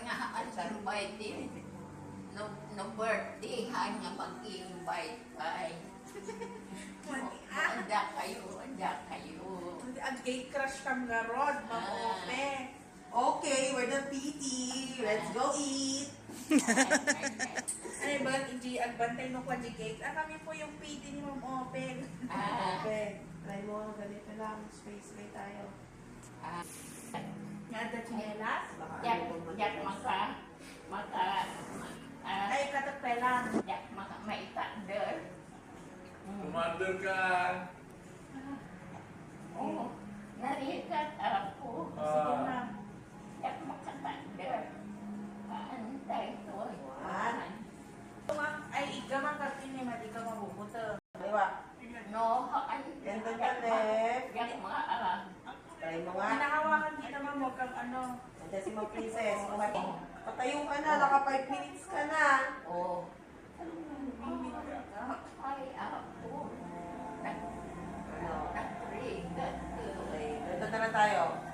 nga invite no birthday hanya mag-invite ay. Anda kayo. Ang gay crush kang garod, Ope. Okay, we're the PT. Let's go eat. Ano ba, hindi ang bantay mo kwa gate. Kami po yung PT ni Ma'am Ope. Ope, try mo. Ganito lang. Space may tayo. Ngada chinelas? Yak Ay, katagpelang. yak maitander. Commander ka. Oh, narikat ako. Sige na. Yak makatander. Kaantay to. Ay, ikamang kakini, mali ka mabubuto. Diba? No, Ganda ka, Nek. yak mga Try mo nga. Hinahawakan kita, ma'am, huwag kang ano. Nandiyan si Ma'am Princess. Patayo ka na. Naka 5 minutes ka na. oh. Ay, ako. Ano? Nag-trigger. Okay. Ganito na lang tayo.